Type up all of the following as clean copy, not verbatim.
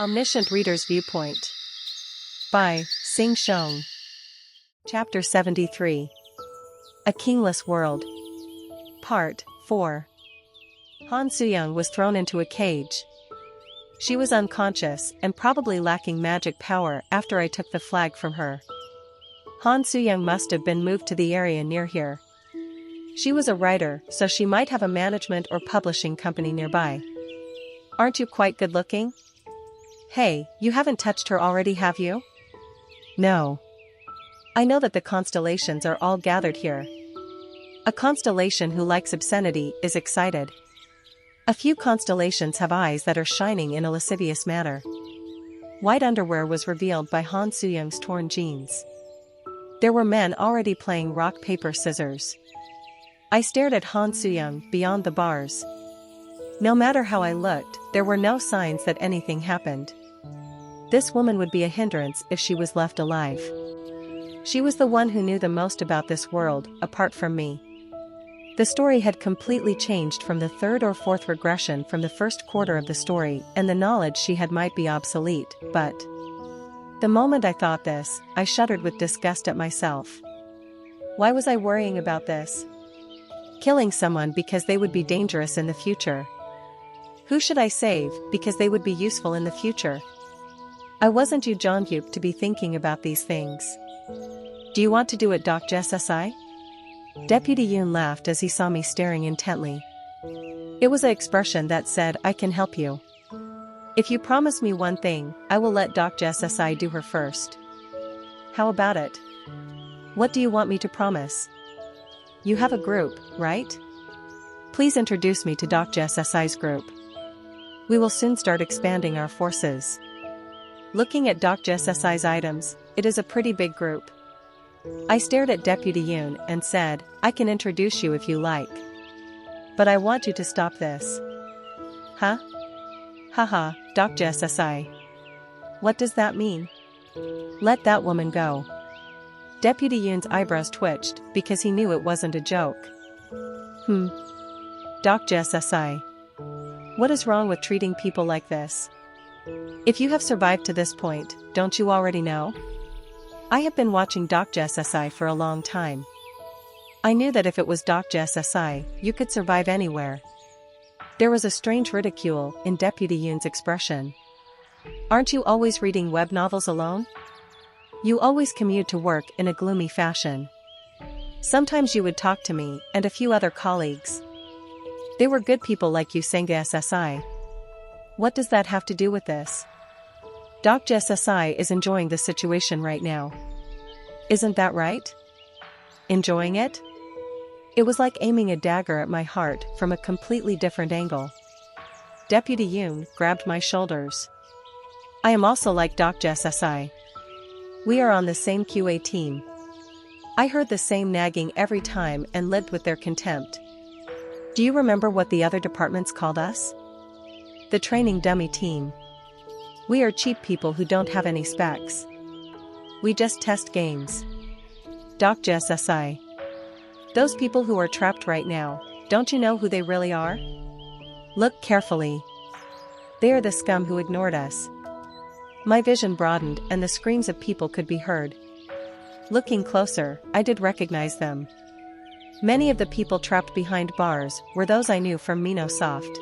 Omniscient Reader's Viewpoint by Sing Shong. Chapter 73. A Kingless World. Part 4. Han Suyang was thrown into a cage. She was unconscious and probably lacking magic power after I took the flag from her. Han Suyang must have been moved to the area near here. She was a writer, so she might have a management or publishing company nearby. Aren't you quite good looking? Hey, you haven't touched her already, have you? No. I know that the constellations are all gathered here. A constellation who likes obscenity is excited. A few constellations have eyes that are shining in a lascivious manner. White underwear was revealed by Han Suyang's torn jeans. There were men already playing rock paper scissors. I stared at Han Suyang beyond the bars. No matter how I looked, there were no signs that anything happened. This woman would be a hindrance if she was left alive. She was the one who knew the most about this world, apart from me. The story had completely changed from the third or fourth regression from the first quarter of the story, and the knowledge she had might be obsolete, but the moment I thought this, I shuddered with disgust at myself. Why was I worrying about this? Killing someone because they would be dangerous in the future. Who should I save because they would be useful in the future? I wasn't Yu Jonghyuk to be thinking about these things. Do you want to do it, Doc SSI? Deputy Yoon laughed as he saw me staring intently. It was an expression that said, I can help you. If you promise me one thing, I will let Doc SSI do her first. How about it? What do you want me to promise? You have a group, right? Please introduce me to Doc SSI's group. We will soon start expanding our forces. Looking at Doc SSI's items, it is a pretty big group. I stared at Deputy Yoon and said, I can introduce you if you like. But I want you to stop this. Huh? Haha, Doc SSI. What does that mean? Let that woman go. Deputy Yoon's eyebrows twitched because he knew it wasn't a joke. Doc SSI. What is wrong with treating people like this? If you have survived to this point, don't you already know? I have been watching Doc SSI for a long time. I knew that if it was Doc SSI, you could survive anywhere. There was a strange ridicule in Deputy Yoon's expression. Aren't you always reading web novels alone? You always commute to work in a gloomy fashion. Sometimes you would talk to me and a few other colleagues. They were good people like you, Senga SSI. What does that have to do with this? Doc SSI is enjoying the situation right now. Isn't that right? Enjoying it? It was like aiming a dagger at my heart from a completely different angle. Deputy Yoon grabbed my shoulders. I am also like Doc SSI. We are on the same QA team. I heard the same nagging every time and lived with their contempt. Do you remember what the other departments called us? The training dummy team. We are cheap people who don't have any specs. We just test games. Doc SSI. Those people who are trapped right now, don't you know who they really are? Look carefully. They are the scum who ignored us. My vision broadened and the screams of people could be heard. Looking closer, I did recognize them. Many of the people trapped behind bars were those I knew from Minosoft.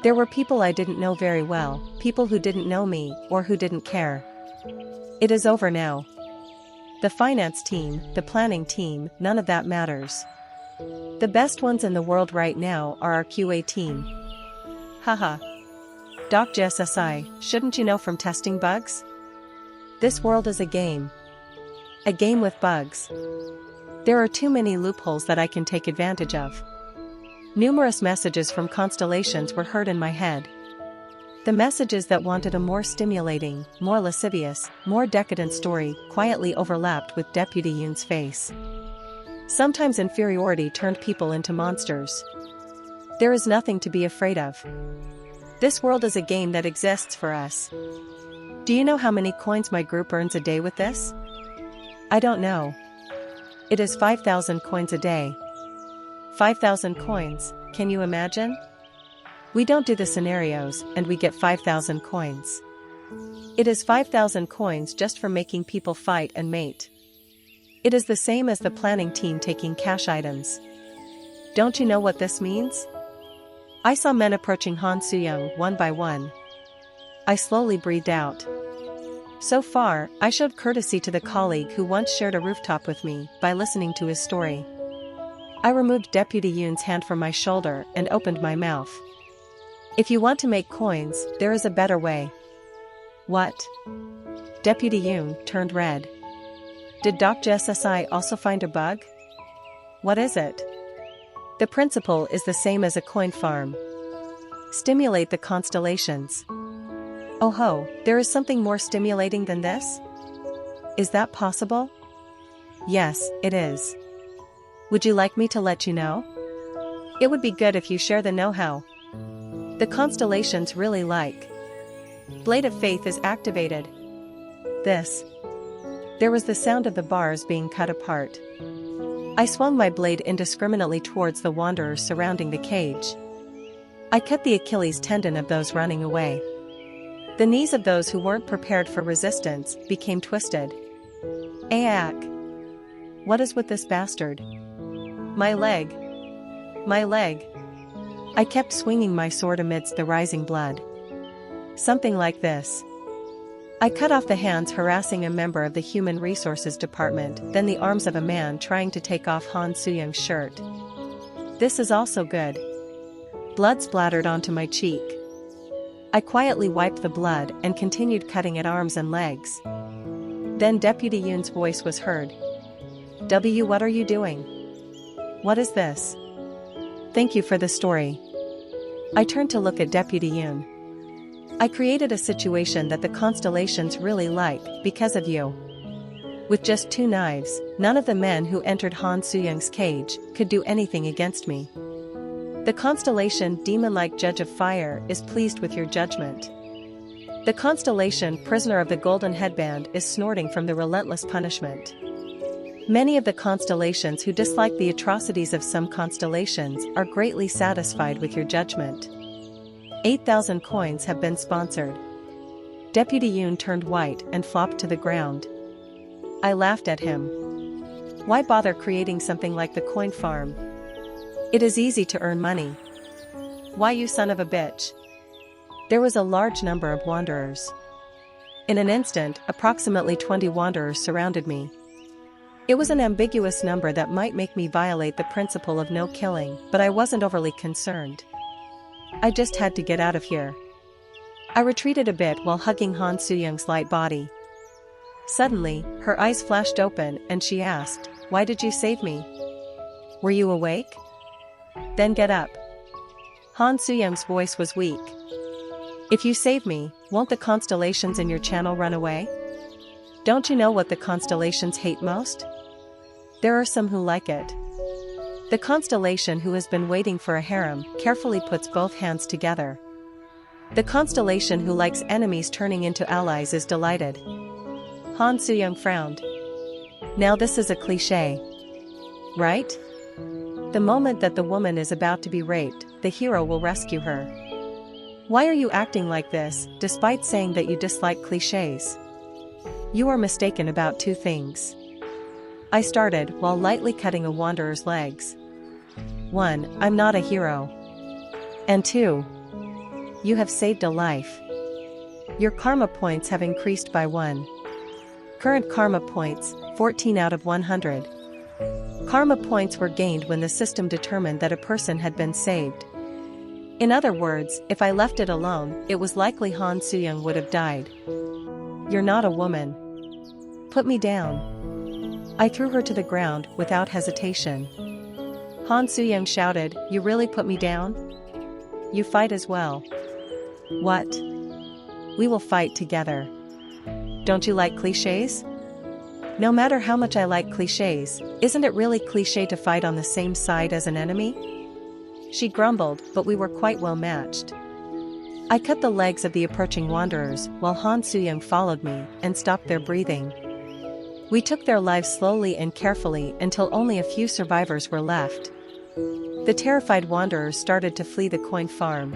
There were people I didn't know very well, people who didn't know me or who didn't care. It is over now. The finance team, the planning team, none of that matters. The best ones in the world right now are our QA team. Haha. Doc SSI, shouldn't you know from testing bugs? This world is a game. A game with bugs. There are too many loopholes that I can take advantage of. Numerous messages from constellations were heard in my head. The messages that wanted a more stimulating, more lascivious, more decadent story quietly overlapped with Deputy Yoon's face. Sometimes inferiority turned people into monsters. There is nothing to be afraid of. This world is a game that exists for us. Do you know how many coins my group earns a day with this? I don't know. It is 5,000 coins a day. 5,000 coins, can you imagine? We don't do the scenarios, and we get 5,000 coins. It is 5,000 coins just for making people fight and mate. It is the same as the planning team taking cash items. Don't you know what this means? I saw men approaching Han Soo-young one by one. I slowly breathed out. So far, I showed courtesy to the colleague who once shared a rooftop with me by listening to his story. I removed Deputy Yoon's hand from my shoulder and opened my mouth. If you want to make coins, there is a better way. What? Deputy Yoon turned red. Did Dr. SSI also find a bug? What is it? The principle is the same as a coin farm. Stimulate the constellations. Oh ho, there is something more stimulating than this? Is that possible? Yes, it is. Would you like me to let you know? It would be good if you share the know-how. The constellations really like. Blade of Faith is activated. There was the sound of the bars being cut apart. I swung my blade indiscriminately towards the wanderers surrounding the cage. I cut the Achilles tendon of those running away. The knees of those who weren't prepared for resistance became twisted. Aak! What is with this bastard? My leg! My leg! I kept swinging my sword amidst the rising blood. Something like this. I cut off the hands harassing a member of the Human Resources Department, then the arms of a man trying to take off Han Soo-young's shirt. This is also good. Blood splattered onto my cheek. I quietly wiped the blood and continued cutting at arms and legs. Then Deputy Yoon's voice was heard. What are you doing? What is this? Thank you for the story. I turned to look at Deputy Yoon. I created a situation that the constellations really like because of you. With just 2 knives, none of the men who entered Han Soo-young's cage could do anything against me. The constellation demon-like Judge of Fire is pleased with your judgment. The constellation Prisoner of the Golden Headband is snorting from the relentless punishment. Many of the constellations who dislike the atrocities of some constellations are greatly satisfied with your judgment. 8,000 coins have been sponsored. Deputy Yoon turned white and flopped to the ground. I laughed at him. Why bother creating something like the coin farm? It is easy to earn money. Why, you son of a bitch? There was a large number of wanderers. In an instant, approximately 20 wanderers surrounded me. It was an ambiguous number that might make me violate the principle of no killing, but I wasn't overly concerned. I just had to get out of here. I retreated a bit while hugging Han Soo-young's light body. Suddenly, her eyes flashed open and she asked, "Why did you save me? Were you awake? Then get up." Han Soo-young's voice was weak. "If you save me, won't the constellations in your channel run away? Don't you know what the constellations hate most? There are some who like it. The constellation who has been waiting for a harem carefully puts both hands together. The constellation who likes enemies turning into allies is delighted." Han Soo-young frowned. Now this is a cliché. Right? The moment that the woman is about to be raped, the hero will rescue her. Why are you acting like this, despite saying that you dislike clichés? You are mistaken about 2 things. I started while lightly cutting a wanderer's legs. 1. I'm not a hero. And 2. You have saved a life. Your karma points have increased by 1. Current karma points, 14 out of 100. Karma points were gained when the system determined that a person had been saved. In other words, if I left it alone, it was likely Han Soo-young would have died. You're not a woman. Put me down. I threw her to the ground without hesitation. Han Soo-young shouted, "You really put me down? You fight as well." "What? We will fight together. Don't you like clichés?" "No matter how much I like clichés, isn't it really cliché to fight on the same side as an enemy?" She grumbled, but we were quite well matched. I cut the legs of the approaching wanderers while Han Soo-young followed me and stopped their breathing. We took their lives slowly and carefully until only a few survivors were left. The terrified wanderers started to flee the coin farm.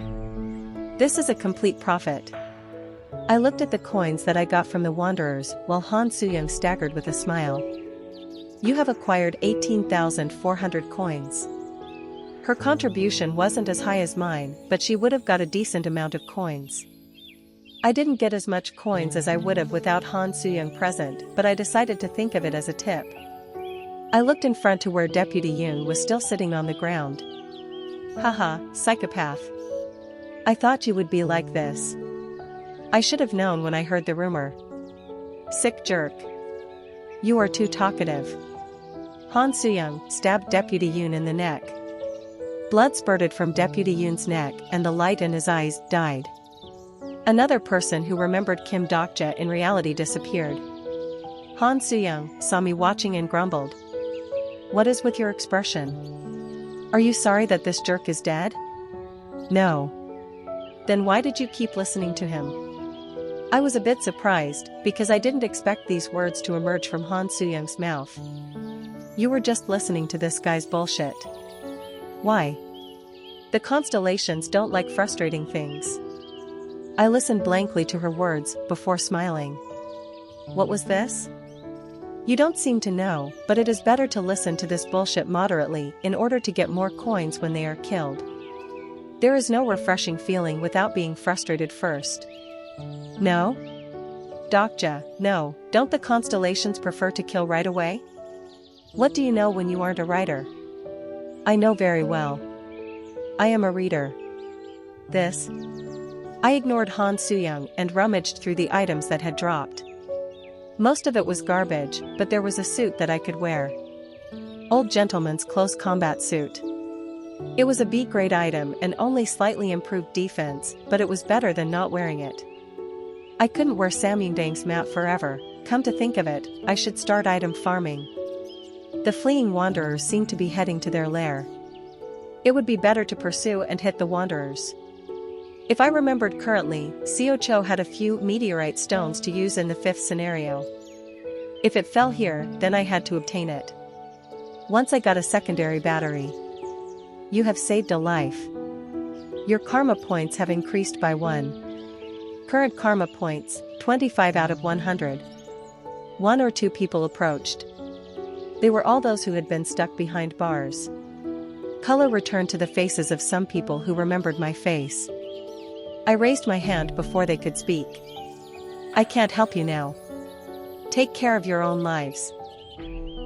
This is a complete profit. I looked at the coins that I got from the wanderers while Han Suyang staggered with a smile. You have acquired 18,400 coins. Her contribution wasn't as high as mine, but she would have got a decent amount of coins. I didn't get as much coins as I would have without Han Suyang present, but I decided to think of it as a tip. I looked in front to where Deputy Yoon was still sitting on the ground. Haha, psychopath. I thought you would be like this. I should have known when I heard the rumor. Sick jerk. You are too talkative. Han Suyang stabbed Deputy Yoon in the neck. Blood spurted from Deputy Yoon's neck and the light in his eyes died. Another person who remembered Kim Dokja in reality disappeared. Han Suyang saw me watching and grumbled. What is with your expression? Are you sorry that this jerk is dead? No. Then why did you keep listening to him? I was a bit surprised, because I didn't expect these words to emerge from Han Suyang's mouth. You were just listening to this guy's bullshit. Why? The constellations don't like frustrating things. I listened blankly to her words, before smiling. What was this? You don't seem to know, but it is better to listen to this bullshit moderately in order to get more coins when they are killed. There is no refreshing feeling without being frustrated first. No? Dokja, no, don't the constellations prefer to kill right away? What do you know when you aren't a writer? I know very well. I am a reader. This? I ignored Han Suyang and rummaged through the items that had dropped. Most of it was garbage, but there was a suit that I could wear. Old gentleman's close combat suit. It was a B-grade item and only slightly improved defense, but it was better than not wearing it. I couldn't wear Samyungdang's map forever. Come to think of it, I should start item farming. The fleeing wanderers seemed to be heading to their lair. It would be better to pursue and hit the wanderers. If I remembered correctly, Seo Cho had a few meteorite stones to use in the fifth scenario. If it fell here, then I had to obtain it. Once I got a secondary battery. You have saved a life. Your karma points have increased by 1. Current karma points, 25 out of 100. 1 or 2 people approached. They were all those who had been stuck behind bars. Color returned to the faces of some people who remembered my face. I raised my hand before they could speak. I can't help you now. Take care of your own lives.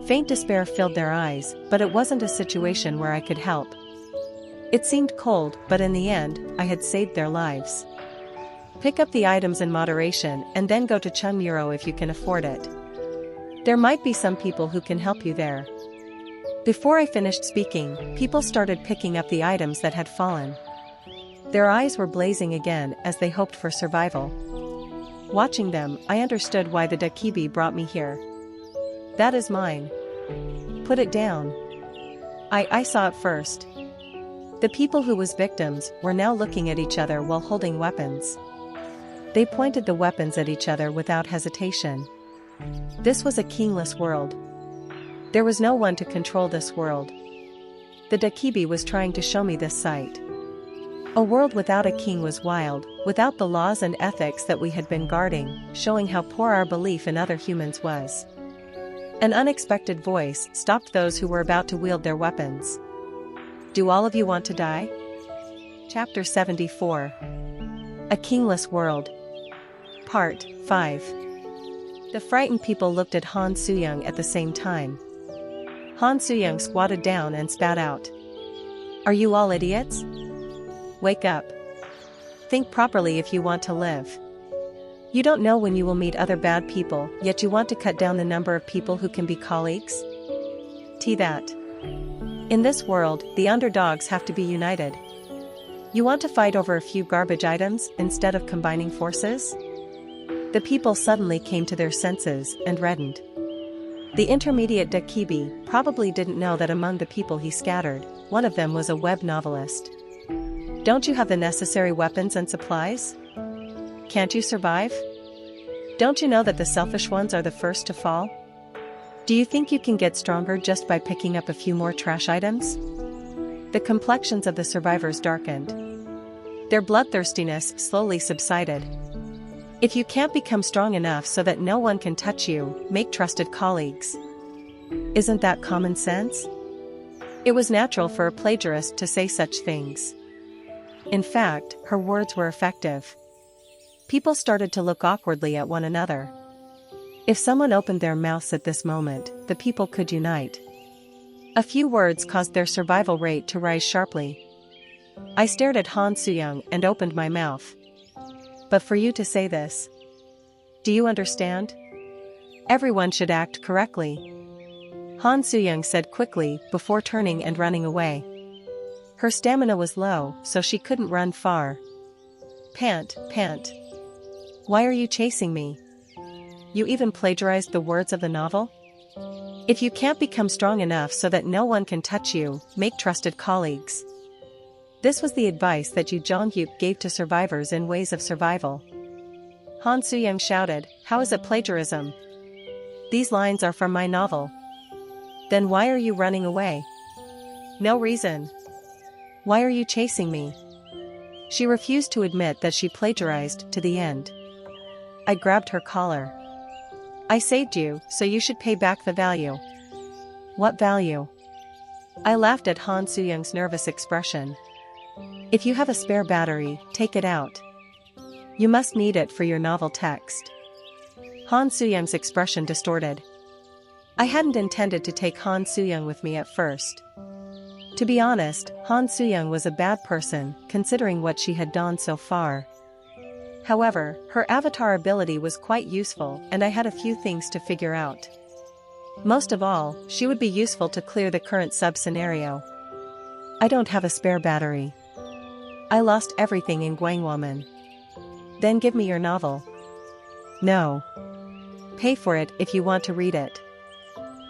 Faint despair filled their eyes, but it wasn't a situation where I could help. It seemed cold, but in the end, I had saved their lives. Pick up the items in moderation and then go to Chungmuro if you can afford it. There might be some people who can help you there. Before I finished speaking, people started picking up the items that had fallen. Their eyes were blazing again as they hoped for survival. Watching them, I understood why the Dakibi brought me here. That is mine. Put it down. I saw it first. The people who was victims were now looking at each other while holding weapons. They pointed the weapons at each other without hesitation. This was a kingless world. There was no one to control this world. The Dakibi was trying to show me this sight. A world without a king was wild, without the laws and ethics that we had been guarding, showing how poor our belief in other humans was. An unexpected voice stopped those who were about to wield their weapons. Do all of you want to die? Chapter 74. A Kingless World. Part 5. The frightened people looked at Han Suyang at the same time. Han Suyang squatted down and spat out. Are you all idiots? Wake up. Think properly if you want to live. You don't know when you will meet other bad people, yet you want to cut down the number of people who can be colleagues? That. In this world, the underdogs have to be united. You want to fight over a few garbage items instead of combining forces? The people suddenly came to their senses and reddened. The intermediate Dakibi probably didn't know that among the people he scattered, one of them was a web novelist. Don't you have the necessary weapons and supplies? Can't you survive? Don't you know that the selfish ones are the first to fall? Do you think you can get stronger just by picking up a few more trash items? The complexions of the survivors darkened. Their bloodthirstiness slowly subsided. If you can't become strong enough so that no one can touch you, make trusted colleagues. Isn't that common sense? It was natural for a plagiarist to say such things. In fact, her words were effective. People started to look awkwardly at one another. If someone opened their mouths at this moment, the people could unite. A few words caused their survival rate to rise sharply. I stared at Han Soo-young and opened my mouth. But for you to say this, do you understand? Everyone should act correctly. Han Soo-young said quickly before turning and running away. Her stamina was low, so she couldn't run far. Pant, pant. Why are you chasing me? You even plagiarized the words of the novel? If you can't become strong enough so that no one can touch you, make trusted colleagues. This was the advice that Yu Jong-hyuk gave to survivors in Ways of Survival. Han Soo-young shouted, "How is it plagiarism? These lines are from my novel." Then why are you running away? No reason. Why are you chasing me? She refused to admit that she plagiarized to the end. I grabbed her collar. I saved you, so you should pay back the value. What value? I laughed at Han Soo-young's nervous expression. If you have a spare battery, take it out. You must need it for your novel text. Han Soo-young's expression distorted. I hadn't intended to take Han Soo-young with me at first. To be honest, Han Soo-young was a bad person, considering what she had done so far. However, her avatar ability was quite useful, and I had a few things to figure out. Most of all, she would be useful to clear the current sub-scenario. I don't have a spare battery. I lost everything in Gwangwoman. Then give me your novel. No. Pay for it if you want to read it.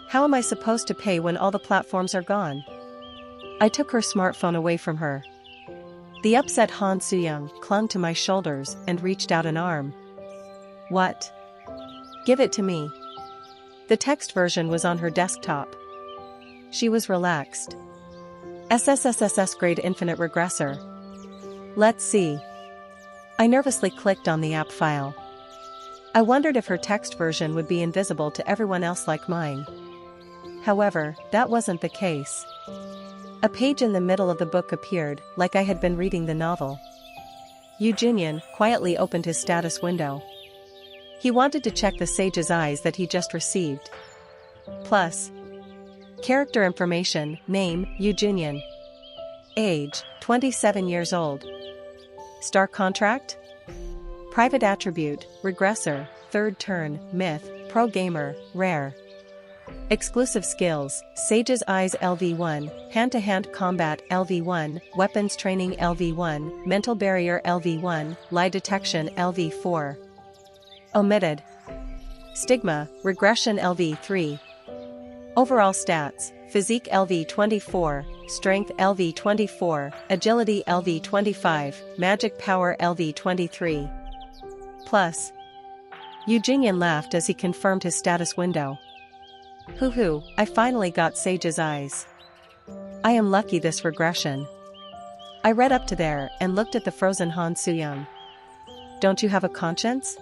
How am I supposed to pay when all the platforms are gone? I took her smartphone away from her. The upset Han Soo-young clung to my shoulders and reached out an arm. What? Give it to me. The text version was on her desktop. She was relaxed. SSSSS grade infinite regressor. Let's see. I nervously clicked on the app file. I wondered if her text version would be invisible to everyone else like mine. However, that wasn't the case. A page in the middle of the book appeared, like I had been reading the novel. Yu Junyan quietly opened his status window. He wanted to check the sage's eyes that he just received. Plus. Character information, name, Yu Junyan. Age, 27 years old. Star contract? Private attribute, regressor, third turn, myth, pro gamer, rare. Exclusive skills, Sage's Eyes LV1, hand-to-hand combat LV1, weapons training LV1, mental barrier LV1, lie detection LV4. Omitted. Stigma, regression LV3. Overall stats, physique LV24, strength LV24, agility LV25, magic power LV23. Plus. Yu Jingyan laughed as he confirmed his status window. Hoo-hoo, I finally got Sage's eyes. I am lucky this regression. I read up to there and looked at the frozen Han Soo-young. Don't you have a conscience?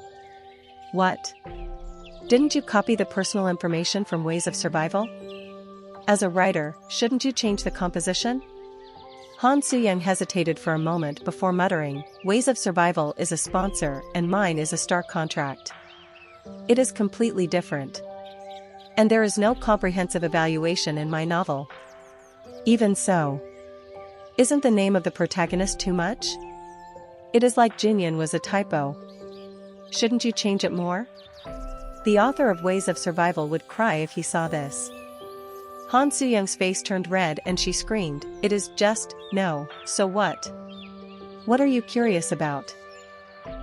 What? Didn't you copy the personal information from Ways of Survival? As a writer, shouldn't you change the composition? Han Soo-young hesitated for a moment before muttering, Ways of Survival is a sponsor and mine is a star contract. It is completely different. And there is no comprehensive evaluation in my novel. Even so. Isn't the name of the protagonist too much? It is like Jinyan was a typo. Shouldn't you change it more? The author of Ways of Survival would cry if he saw this. Han Soo-young's face turned red and she screamed, It is just, no, so what? What are you curious about?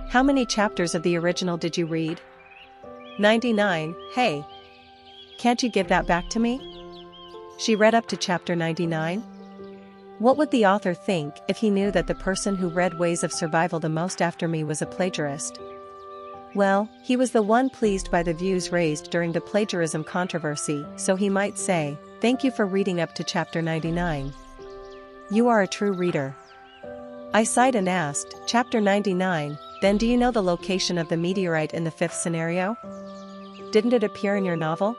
How many chapters of the original did you read? 99, hey. Can't you give that back to me? She read up to chapter 99. What would the author think if he knew that the person who read Ways of Survival the most after me was a plagiarist? Well, he was the one pleased by the views raised during the plagiarism controversy, so he might say, Thank you for reading up to chapter 99. You are a true reader. I sighed and asked, Chapter 99, Then do you know the location of the meteorite in the fifth scenario? Didn't it appear in your novel?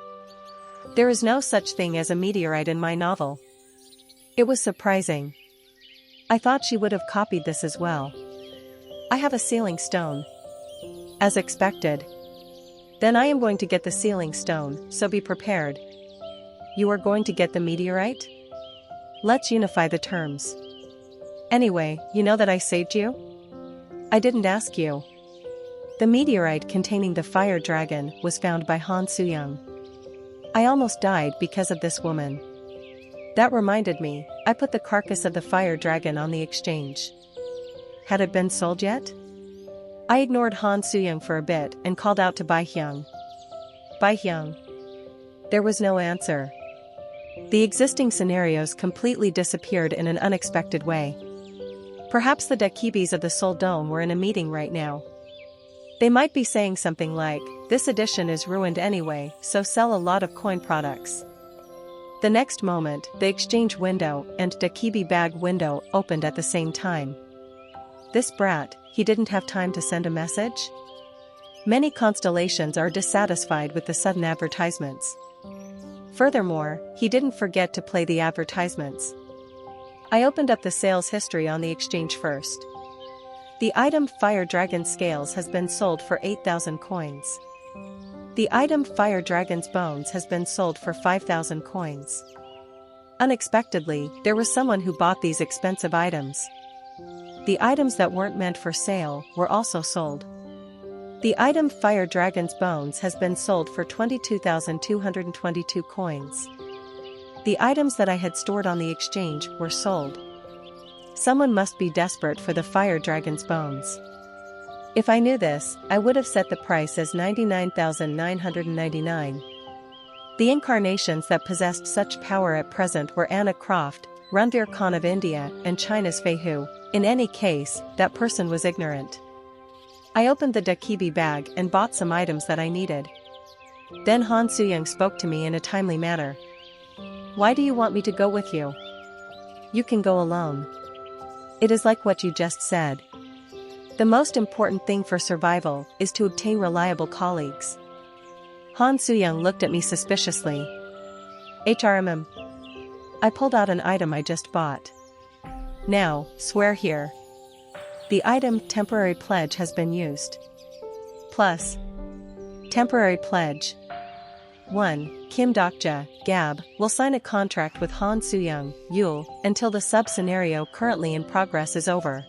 There is no such thing as a meteorite in my novel. It was surprising. I thought she would have copied this as well. I have a sealing stone. As expected. Then I am going to get the sealing stone, so be prepared. You are going to get the meteorite? Let's unify the terms. Anyway, you know that I saved you? I didn't ask you. The meteorite containing the fire dragon was found by Han Soo-young. I almost died because of this woman. That reminded me, I put the carcass of the fire dragon on the exchange. Had it been sold yet? I ignored Han Soo-young for a bit and called out to Bai-hyung. Bai-hyung. There was no answer. The existing scenarios completely disappeared in an unexpected way. Perhaps the Dakibis of the Seoul Dome were in a meeting right now. They might be saying something like, "This edition is ruined anyway, so sell a lot of coin products." The next moment, the exchange window and Dakibi bag window opened at the same time. This brat, he didn't have time to send a message? Many constellations are dissatisfied with the sudden advertisements. Furthermore, he didn't forget to play the advertisements. I opened up the sales history on the exchange first. The item Fire Dragon Scales has been sold for 8,000 coins. The item Fire Dragon's Bones has been sold for 5,000 coins. Unexpectedly, there was someone who bought these expensive items. The items that weren't meant for sale were also sold. The item Fire Dragon's Bones has been sold for 22,222 coins. The items that I had stored on the exchange were sold. Someone must be desperate for the Fire Dragon's Bones. If I knew this, I would have set the price as 99,999. The incarnations that possessed such power at present were Anna Croft, Ranveer Khan of India, and China's Fei Hu. In any case, that person was ignorant. I opened the Dakibi bag and bought some items that I needed. Then Han Soo-young spoke to me in a timely manner. "Why do you want me to go with you? You can go alone." It is like what you just said. The most important thing for survival is to obtain reliable colleagues. Han Soo-young looked at me suspiciously. HRMM. I pulled out an item I just bought. Now, swear here. The item Temporary Pledge has been used. Plus. Temporary Pledge. 1. Kim Dokja, Gab, will sign a contract with Han Soo-young, Yul, until the sub-scenario currently in progress is over.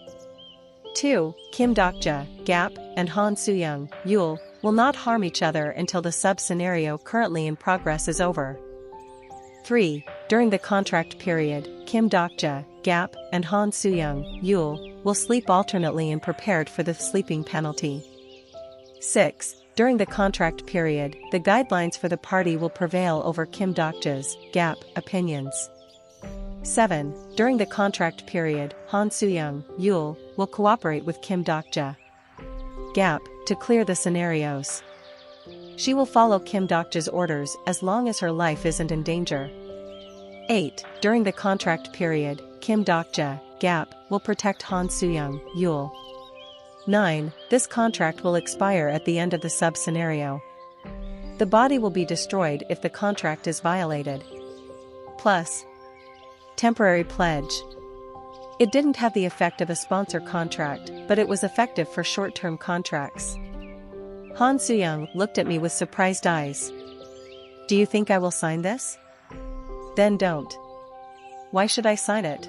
2. Kim Dokja, Gap, and Han Soo-young, Yul, will not harm each other until the sub-scenario currently in progress is over. 3. During the contract period, Kim Dokja, Gap, and Han Soo-young, Yul, will sleep alternately and prepared for the sleeping penalty. 6. During the contract period, the guidelines for the party will prevail over Kim Dokja's, Gap, opinions. 7. During the contract period, Han Soo-young, Yul, will cooperate with Kim Dokja, Gap, to clear the scenarios. She will follow Kim Dokja's orders as long as her life isn't in danger. 8. During the contract period, Kim Dokja, Gap, will protect Han Soo-young, Yul. 9. This contract will expire at the end of the sub-scenario. The body will be destroyed if the contract is violated. Plus. Temporary Pledge. It didn't have the effect of a sponsor contract, but it was effective for short-term contracts. Han Soo-young looked at me with surprised eyes. "Do you think I will sign this?" "Then don't." "Why should I sign it?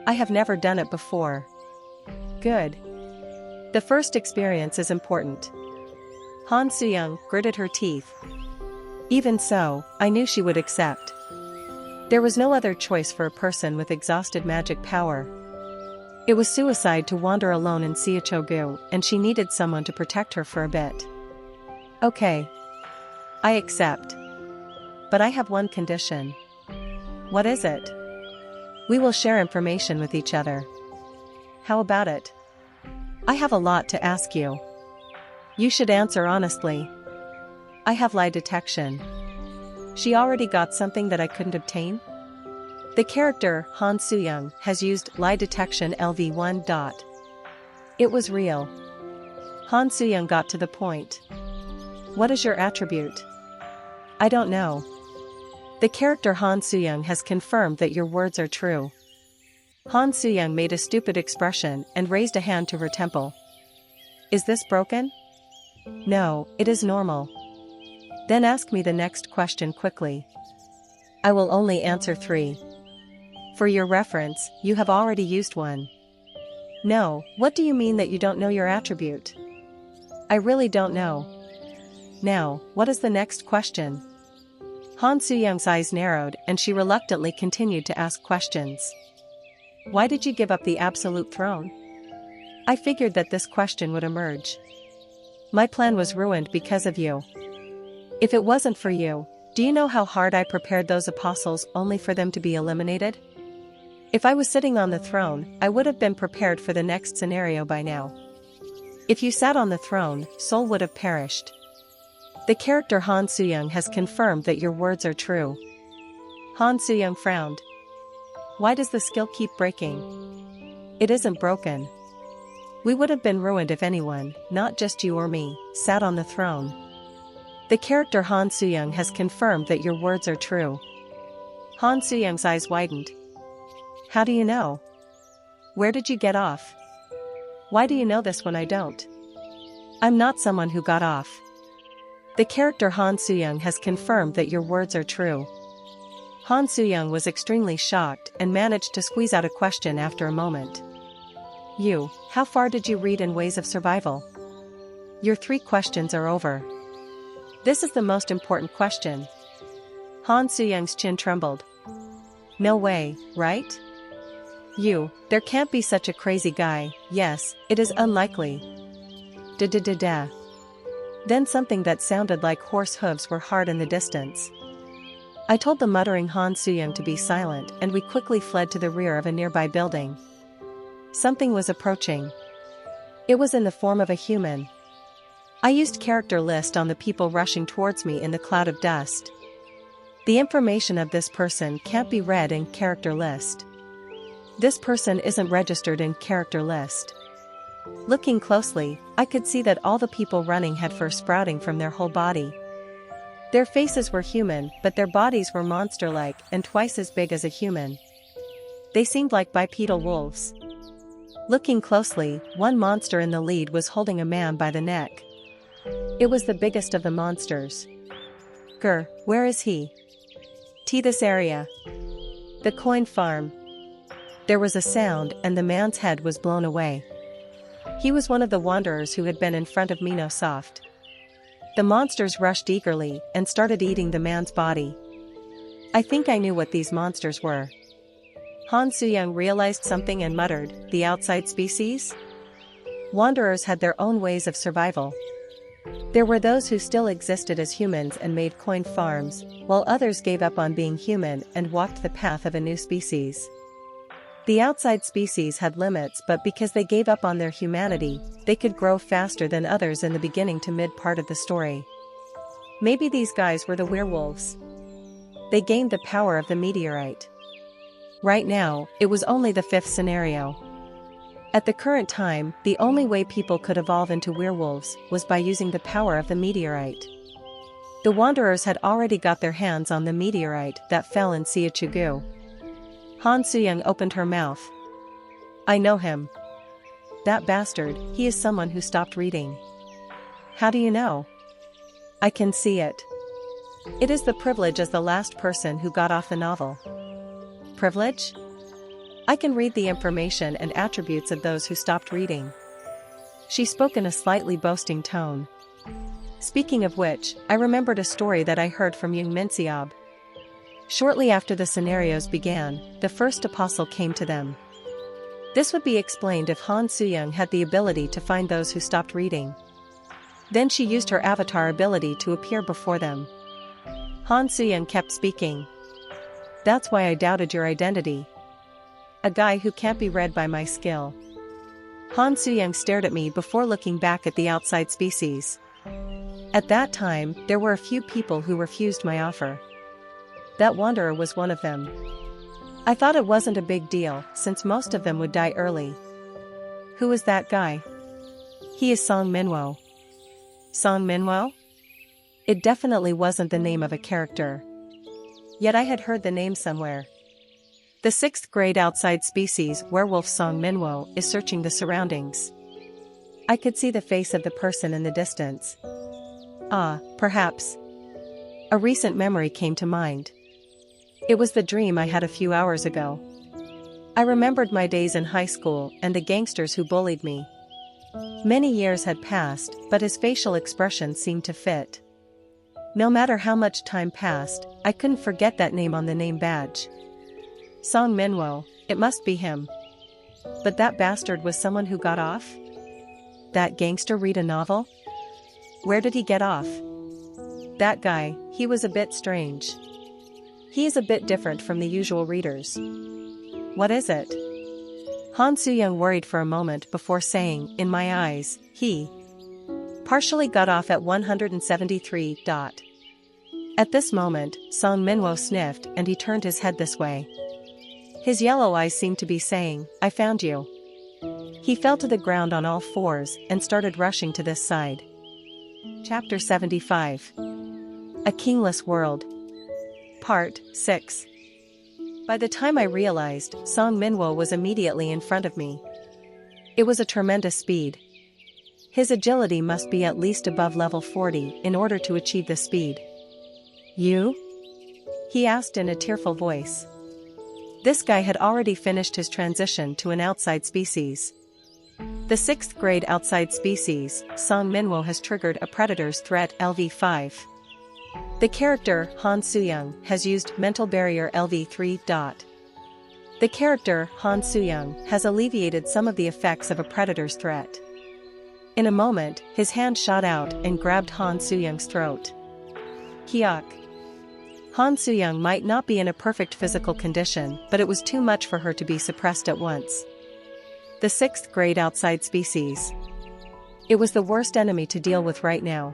I have never done it before." "Good. The first experience is important." Han Soo-young gritted her teeth. Even so, I knew she would accept. There was no other choice for a person with exhausted magic power. It was suicide to wander alone in Seochogu, and she needed someone to protect her for a bit. "Okay. I accept. But I have one condition." "What is it?" "We will share information with each other." "How about it?" "I have a lot to ask you. You should answer honestly." "I have lie detection." She already got something that I couldn't obtain? The character, Han Soo-young, has used lie detection LV1. It was real. Han Soo-young got to the point. What is your attribute? I don't know. The character Han Soo-young has confirmed that your words are true. Han Soo-young made a stupid expression and raised a hand to her temple. Is this broken? No, it is normal. Then ask me the next question quickly. I will only answer 3. For your reference, you have already used one. No, what do you mean that you don't know your attribute? I really don't know. Now, what is the next question? Han Soo-young's eyes narrowed and she reluctantly continued to ask questions. Why did you give up the absolute throne? I figured that this question would emerge. My plan was ruined because of you. If it wasn't for you, do you know how hard I prepared those apostles only for them to be eliminated? If I was sitting on the throne, I would have been prepared for the next scenario by now. If you sat on the throne, Seoul would have perished. The character Han Soo-young has confirmed that your words are true. Han Soo-young frowned. Why does the skill keep breaking? It isn't broken. We would have been ruined if anyone, not just you or me, sat on the throne. The character Han Soo-young has confirmed that your words are true. Han Soo-young's eyes widened. How do you know? Where did you get off? Why do you know this when I don't? I'm not someone who got off. The character Han Soo-young has confirmed that your words are true. Han Soo-young was extremely shocked and managed to squeeze out a question after a moment. How far did you read in Ways of Survival? Your 3 questions are over. This is the most important question. Han Soo-young's chin trembled. No way, right? There can't be such a crazy guy. Yes, it is unlikely. Da. Then something that sounded like horse hooves were heard in the distance. I told the muttering Han Soo-young to be silent and we quickly fled to the rear of a nearby building. Something was approaching. It was in the form of a human. I used character list on the people rushing towards me in the cloud of dust. The information of this person can't be read in character list. This person isn't registered in character list. Looking closely, I could see that all the people running had fur sprouting from their whole body. Their faces were human, but their bodies were monster-like and twice as big as a human. They seemed like bipedal wolves. Looking closely, one monster in the lead was holding a man by the neck. It was the biggest of the monsters. Grr, where is he? This area. The coin farm. There was a sound and the man's head was blown away. He was one of the wanderers who had been in front of Mino Soft. The monsters rushed eagerly and started eating the man's body. I think I knew what these monsters were. Han Soo-young realized something and muttered, the outside species? Wanderers had their own ways of survival. There were those who still existed as humans and made coin farms, while others gave up on being human and walked the path of a new species. The outside species had limits, but because they gave up on their humanity, they could grow faster than others in the beginning to mid part of the story. Maybe these guys were the werewolves. They gained the power of the meteorite. Right now, it was only the 5th scenario. At the current time, the only way people could evolve into werewolves was by using the power of the meteorite. The wanderers had already got their hands on the meteorite that fell in Siachugu. Han Soo-young opened her mouth. I know him. That bastard, he is someone who stopped reading. How do you know? I can see it. It is the privilege as the last person who got off the novel. Privilege? I can read the information and attributes of those who stopped reading. She spoke in a slightly boasting tone. Speaking of which, I remembered a story that I heard from Young Minseob. Shortly after the scenarios began, the first apostle came to them. This would be explained if Han Soo-young had the ability to find those who stopped reading. Then she used her avatar ability to appear before them. Han Soo-young kept speaking. That's why I doubted your identity. A guy who can't be read by my skill. Han Soo-young stared at me before looking back at the outside species. At that time, there were a few people who refused my offer. That wanderer was one of them. I thought it wasn't a big deal, since most of them would die early. Who was that guy? He is Song Minwo. Song Minwo? It definitely wasn't the name of a character. Yet I had heard the name somewhere. The 6th grade outside species werewolf Song Minwo is searching the surroundings. I could see the face of the person in the distance. Ah, perhaps. A recent memory came to mind. It was the dream I had a few hours ago. I remembered my days in high school and the gangsters who bullied me. Many years had passed, but his facial expression seemed to fit. No matter how much time passed, I couldn't forget that name on the name badge. Song Minwo, it must be him. But that bastard was someone who got off? That gangster read a novel? Where did he get off? That guy, he was a bit strange. He is a bit different from the usual readers. What is it? Han Soo-young worried for a moment before saying, in my eyes, he partially got off at 173. At this moment, Song Minwo sniffed and he turned his head this way. His yellow eyes seemed to be saying, I found you. He fell to the ground on all fours and started rushing to this side. Chapter 75. A Kingless World. Part 6. By the time I realized, Song Minwo was immediately in front of me. It was a tremendous speed. His agility must be at least above level 40 in order to achieve this speed. You? He asked in a tearful voice. This guy had already finished his transition to an outside species. The 6th grade outside species, Song Minwo has triggered a predator's threat LV5. The character, Han Soo-young, has used mental barrier LV3. The character, Han Soo-young, has alleviated some of the effects of a predator's threat. In a moment, his hand shot out and grabbed Han Soo-young's throat. Hyuk. Han Soo-young might not be in a perfect physical condition, but it was too much for her to be suppressed at once. The 6th grade outside species. It was the worst enemy to deal with right now.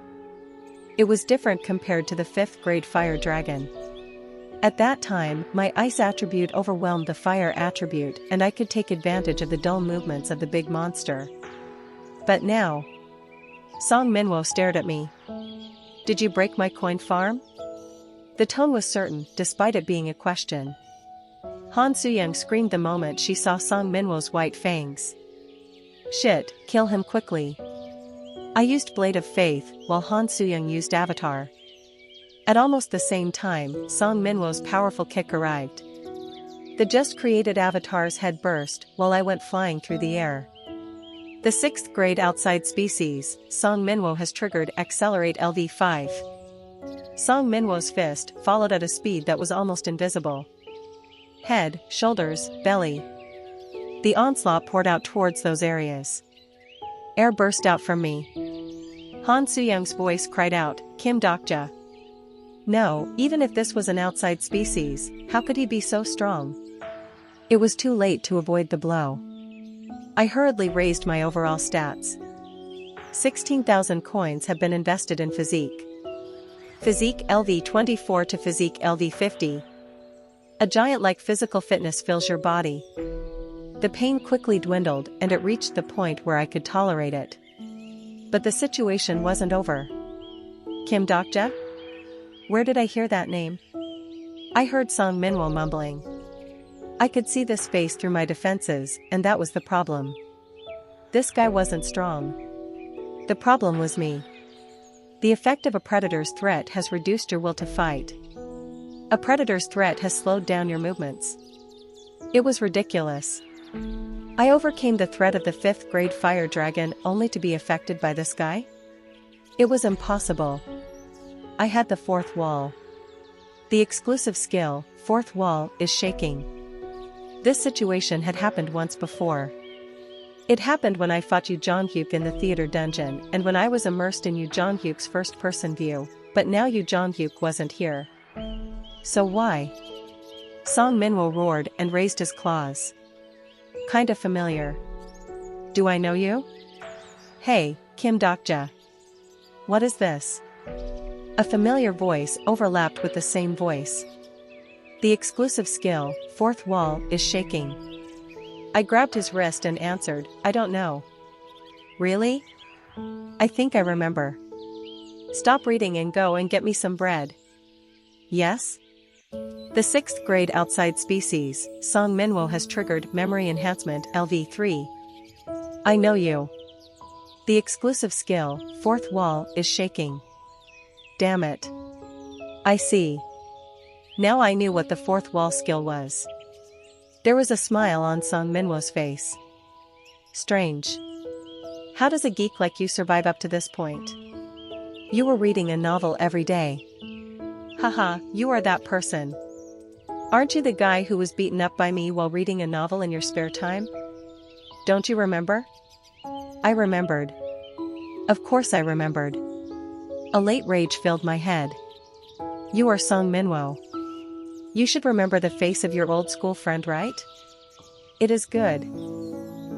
It was different compared to the 5th grade fire dragon. At that time, my ice attribute overwhelmed the fire attribute and I could take advantage of the dull movements of the big monster. But now... Song Minwo stared at me. Did you break my coin farm? The tone was certain, despite it being a question. Han Soo-young screamed the moment she saw Song Minwo's white fangs. Shit, kill him quickly. I used Blade of Faith, while Han Soo-young used Avatar. At almost the same time, Song Minwo's powerful kick arrived. The just created avatar's head burst, while I went flying through the air. The 6th grade outside species, Song Minwo has triggered Accelerate LV5. Song Minwo's fist followed at a speed that was almost invisible. Head, shoulders, belly. The onslaught poured out towards those areas. Air burst out from me. Han Soo-young's voice cried out, Kim Dokja. No, even if this was an outside species, how could he be so strong? It was too late to avoid the blow. I hurriedly raised my overall stats. 16,000 coins have been invested in Physique. Physique LV24 to Physique LV50. A giant-like physical fitness fills your body. The pain quickly dwindled and it reached the point where I could tolerate it. But the situation wasn't over. Kim Dokja? Where did I hear that name? I heard Song Minwo mumbling. I could see this face through my defenses, and that was the problem. This guy wasn't strong. The problem was me. The effect of a predator's threat has reduced your will to fight. A predator's threat has slowed down your movements. It was ridiculous. I overcame the threat of the 5th grade fire dragon only to be affected by this guy? It was impossible. I had the 4th wall. The exclusive skill, 4th wall, is shaking. This situation had happened once before. It happened when I fought Yu Jong-hyuk in the theater dungeon and when I was immersed in Yu Jong-hyuk's first-person view, but now Yu Jong-hyuk wasn't here. So why? Song Minwo roared and raised his claws. Kinda familiar. Do I know you? Hey, Kim Dokja. What is this? A familiar voice overlapped with the same voice. The exclusive skill, 4th wall, is shaking. I grabbed his wrist and answered, I don't know. Really? I think I remember. Stop reading and go and get me some bread. Yes? The 6th grade outside species, Song Minwo has triggered memory enhancement LV3. I know you. The exclusive skill, 4th wall, is shaking. Damn it. I see. Now I knew what the 4th wall skill was. There was a smile on Song Minwo's face. Strange. How does a geek like you survive up to this point? You were reading a novel every day. Haha, you are that person. Aren't you the guy who was beaten up by me while reading a novel in your spare time? Don't you remember? I remembered. Of course I remembered. A late rage filled my head. You are Song Minwo. You should remember the face of your old school friend, right? It is good.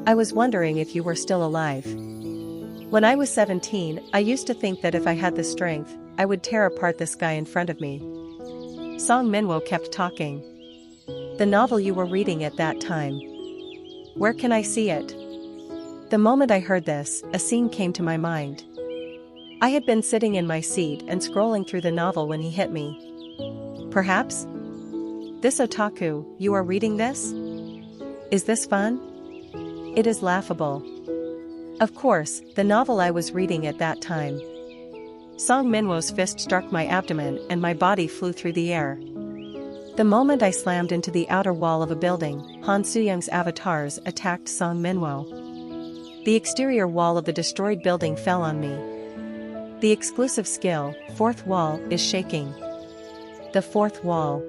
I was wondering if you were still alive. When I was 17, I used to think that if I had the strength, I would tear apart this guy in front of me. Song Minwo kept talking. The novel you were reading at that time. Where can I see it? The moment I heard this, a scene came to my mind. I had been sitting in my seat and scrolling through the novel when he hit me. Perhaps? This otaku, you are reading this? Is this fun? It is laughable. Of course, the novel I was reading at that time. Song Minwo's fist struck my abdomen and my body flew through the air. The moment I slammed into the outer wall of a building, Han Soo-young's avatars attacked Song Minwo. The exterior wall of the destroyed building fell on me. The exclusive skill, 4th wall, is shaking. The 4th wall.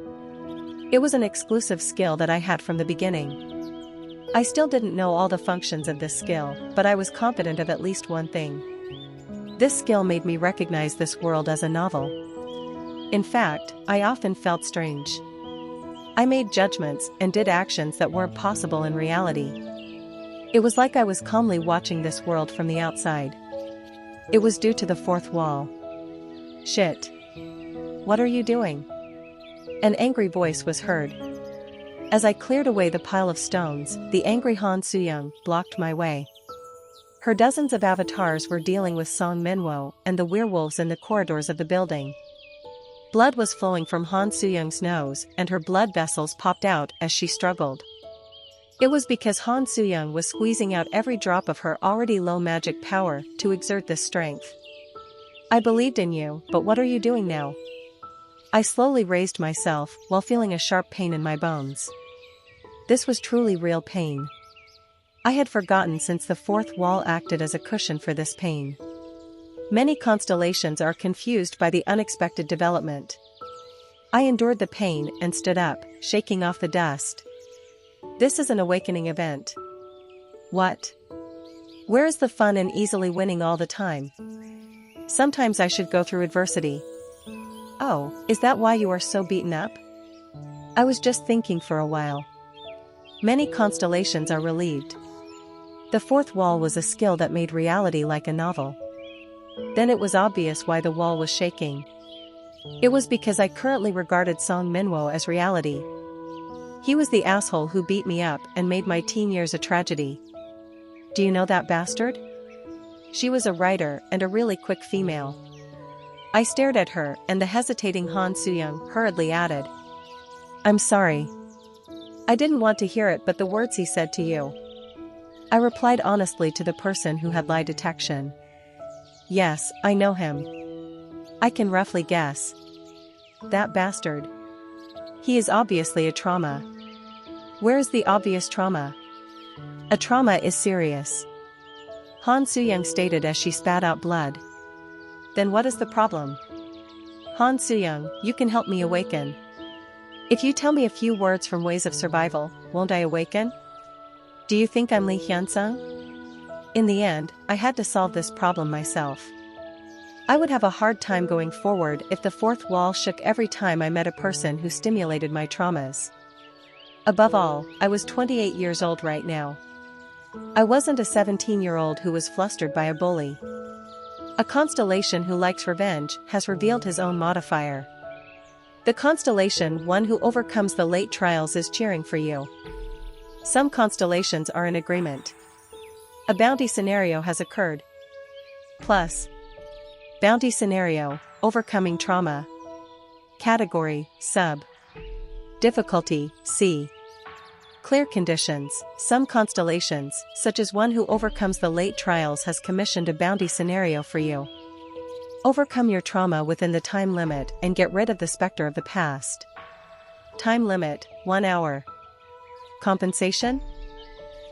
It was an exclusive skill that I had from the beginning. I still didn't know all the functions of this skill, but I was confident of at least one thing. This skill made me recognize this world as a novel. In fact, I often felt strange. I made judgments and did actions that weren't possible in reality. It was like I was calmly watching this world from the outside. It was due to the 4th wall. Shit. What are you doing? An angry voice was heard. As I cleared away the pile of stones, the angry Han Soo-young blocked my way. Her dozens of avatars were dealing with Song Minwo and the werewolves in the corridors of the building. Blood was flowing from Han Soo-young's nose and her blood vessels popped out as she struggled. It was because Han Soo-young was squeezing out every drop of her already low magic power to exert this strength. I believed in you, but what are you doing now? I slowly raised myself while feeling a sharp pain in my bones. This was truly real pain. I had forgotten since the 4th wall acted as a cushion for this pain. Many constellations are confused by the unexpected development. I endured the pain and stood up, shaking off the dust. This is an awakening event. What? Where is the fun in easily winning all the time? Sometimes I should go through adversity. Oh, is that why you are so beaten up? I was just thinking for a while. Many constellations are relieved. The 4th wall was a skill that made reality like a novel. Then it was obvious why the wall was shaking. It was because I currently regarded Song Minwo as reality. He was the asshole who beat me up and made my teen years a tragedy. Do you know that bastard? She was a writer and a really quick female. I stared at her and the hesitating Han Soo-young hurriedly added. I'm sorry. I didn't want to hear it, but the words he said to you. I replied honestly to the person who had lie detection. Yes, I know him. I can roughly guess. That bastard. He is obviously a trauma. Where is the obvious trauma? A trauma is serious. Han Soo-young stated as she spat out blood. Then what is the problem? Han Soo-young, you can help me awaken. If you tell me a few words from Ways of Survival, won't I awaken? Do you think I'm Lee Hyun-sung? In the end, I had to solve this problem myself. I would have a hard time going forward if the 4th wall shook every time I met a person who stimulated my traumas. Above all, I was 28 years old right now. I wasn't a 17-year-old who was flustered by a bully. A constellation who likes revenge has revealed his own modifier. The constellation one who overcomes the late trials is cheering for you. Some constellations are in agreement. A bounty scenario has occurred. Plus. Bounty scenario, overcoming trauma. Category, sub. Difficulty, C. Clear conditions, some constellations, such as one who overcomes the late trials has commissioned a bounty scenario for you. Overcome your trauma within the time limit and get rid of the specter of the past. Time limit, 1 hour. Compensation?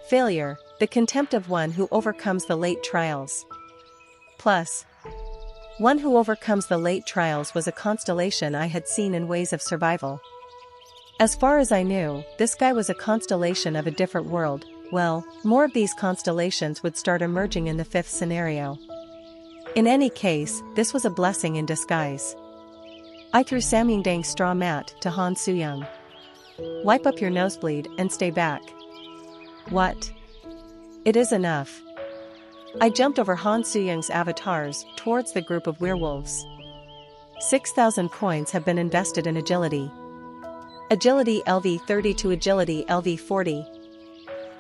Failure, the contempt of one who overcomes the late trials. Plus. One who overcomes the late trials was a constellation I had seen in Ways of Survival. As far as I knew, this guy was a constellation of a different world. Well, more of these constellations would start emerging in the 5th scenario. In any case, this was a blessing in disguise. I threw Samyangdang's straw mat to Han Soo-young. Wipe up your nosebleed and stay back. What? It is enough. I jumped over Han Soo-young's avatars towards the group of werewolves. 6,000 coins have been invested in agility. Agility LV30 to agility LV40.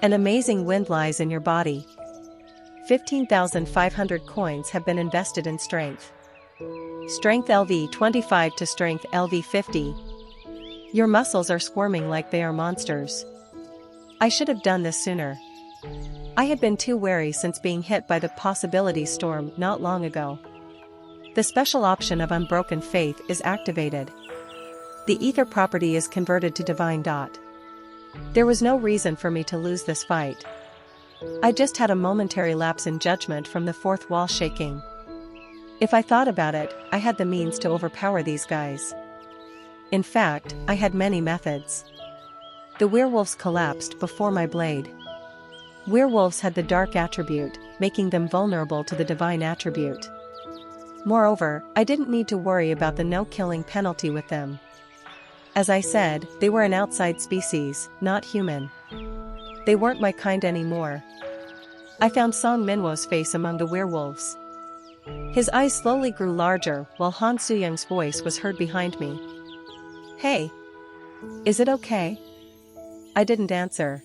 An amazing wind lies in your body. 15,500 coins have been invested in strength. Strength LV25 to strength LV50. Your muscles are squirming like they are monsters. I should have done this sooner. I had been too wary since being hit by the possibility storm not long ago. The special option of Unbroken Faith is activated. The ether property is converted to divine dot. There was no reason for me to lose this fight. I just had a momentary lapse in judgment from the fourth wall shaking. If I thought about it, I had the means to overpower these guys. In fact, I had many methods. The werewolves collapsed before my blade. Werewolves had the dark attribute, making them vulnerable to the divine attribute. Moreover, I didn't need to worry about the no-killing penalty with them. As I said, they were an outside species, not human. They weren't my kind anymore. I found Song Minwo's face among the werewolves. His eyes slowly grew larger while Han Soo-young's voice was heard behind me. Hey! Is it okay? I didn't answer.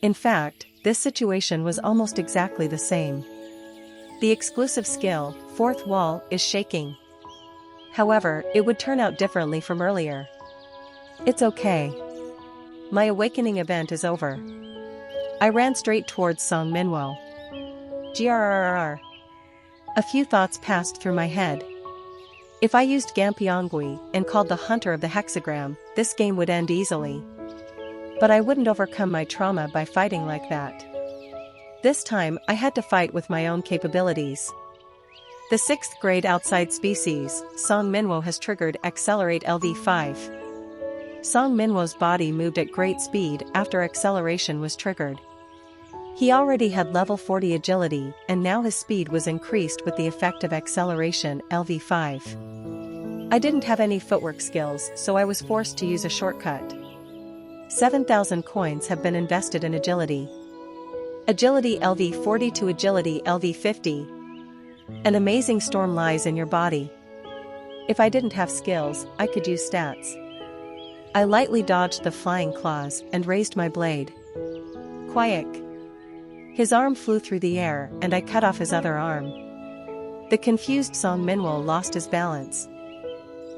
In fact, this situation was almost exactly the same. The exclusive skill, Fourth Wall, is shaking. However, it would turn out differently from earlier. It's okay. My awakening event is over. I ran straight towards Song Minwo. Grrrr. A few thoughts passed through my head. If I used Gampiongui and called the Hunter of the Hexagram, this game would end easily. But I wouldn't overcome my trauma by fighting like that. This time, I had to fight with my own capabilities. The 6th grade outside species, Song Minwo has triggered Accelerate LV5. Song Minwo's body moved at great speed after acceleration was triggered. He already had level 40 agility, and now his speed was increased with the effect of acceleration LV5. I didn't have any footwork skills, so I was forced to use a shortcut. 7,000 coins have been invested in agility. Agility LV40 to agility LV50. An amazing storm lies in your body. If I didn't have skills, I could use stats. I lightly dodged the flying claws and raised my blade. Quiet. His arm flew through the air and I cut off his other arm. The confused Song Minwo lost his balance.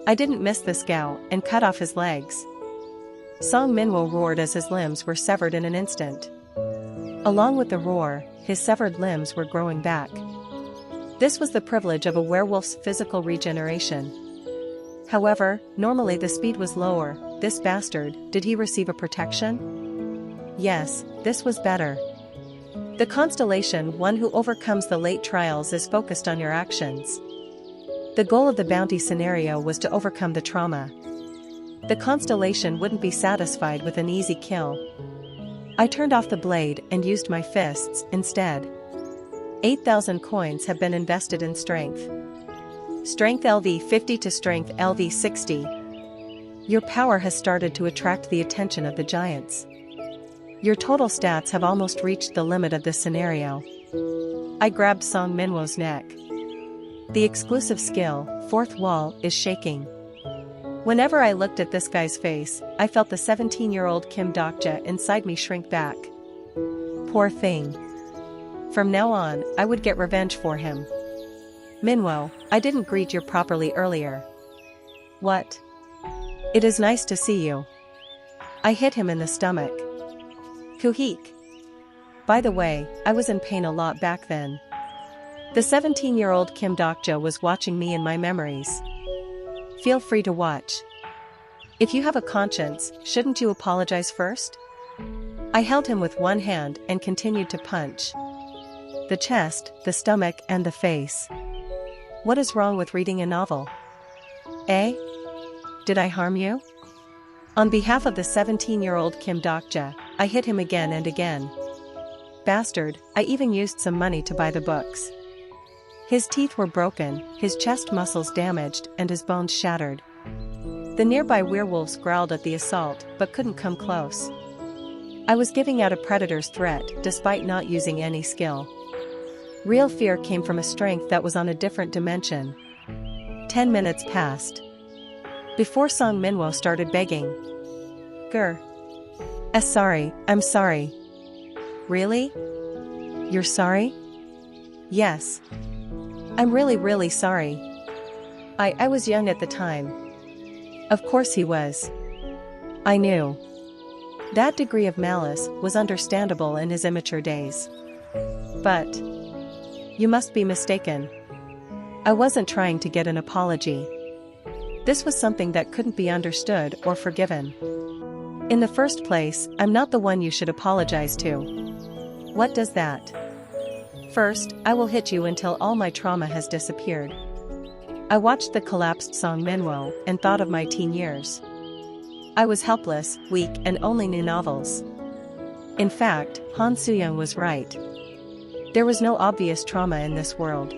I didn't miss this Gao and cut off his legs. Song Minwo roared as his limbs were severed in an instant. Along with the roar, his severed limbs were growing back. This was the privilege of a werewolf's physical regeneration. However, normally the speed was lower. This bastard, did he receive a protection? Yes, this was better. The constellation One Who Overcomes the Late Trials is focused on your actions. The goal of the bounty scenario was to overcome the trauma. The constellation wouldn't be satisfied with an easy kill. I turned off the blade and used my fists instead. 8,000 coins have been invested in strength. Strength LV50 to strength LV60. Your power has started to attract the attention of the giants. Your total stats have almost reached the limit of this scenario. I grabbed Song Minwo's neck. The exclusive skill, Fourth Wall, is shaking. Whenever I looked at this guy's face, I felt the 17-year-old Kim Dokja inside me shrink back. Poor thing. From now on, I would get revenge for him. Minwo, I didn't greet you properly earlier. What? It is nice to see you. I hit him in the stomach. Kuhik. By the way, I was in pain a lot back then. The 17-year-old Kim Dokja was watching me in my memories. Feel free to watch. If you have a conscience, shouldn't you apologize first? I held him with one hand and continued to punch. The chest, the stomach, and the face. What is wrong with reading a novel? Eh? Did I harm you? On behalf of the 17-year-old Kim Dokja, I hit him again and again. Bastard, I even used some money to buy the books. His teeth were broken, his chest muscles damaged, and his bones shattered. The nearby werewolves growled at the assault, but couldn't come close. I was giving out a predator's threat, despite not using any skill. Real fear came from a strength that was on a different dimension. 10 minutes passed. Before Song Minwo started begging. Grr. Sorry, I'm sorry. Really? You're sorry? Yes. I'm really sorry. I was young at the time. Of course he was. I knew. That degree of malice was understandable in his immature days. But you must be mistaken. I wasn't trying to get an apology. This was something that couldn't be understood or forgiven. In the first place, I'm not the one you should apologize to. What does that? First, I will hit you until all my trauma has disappeared. I watched the collapsed Song Minwo and thought of my teen years. I was helpless, weak, and only knew novels. In fact, Han Soo-young was right. There was no obvious trauma in this world.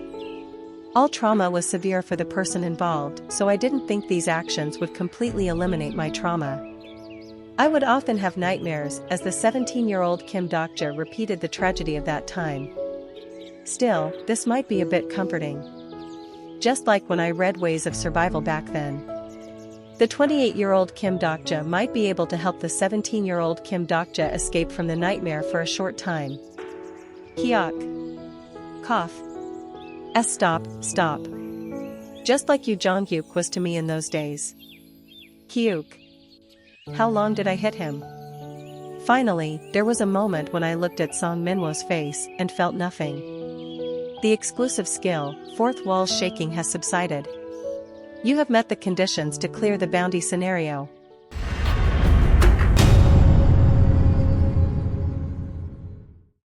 All trauma was severe for the person involved, so I didn't think these actions would completely eliminate my trauma. I would often have nightmares as the 17-year-old Kim Dokja repeated the tragedy of that time. Still, this might be a bit comforting. Just like when I read Ways of Survival back then. The 28-year-old Kim Dokja might be able to help the 17-year-old Kim Dokja escape from the nightmare for a short time. Hyuk. Cough. Stop. Just like Yoo Jong-hyuk was to me in those days. Hyuk. How long did I hit him? Finally, there was a moment when I looked at Song Minwo's face and felt nothing. The exclusive skill, fourth wall shaking has subsided. You have met the conditions to clear the bounty scenario.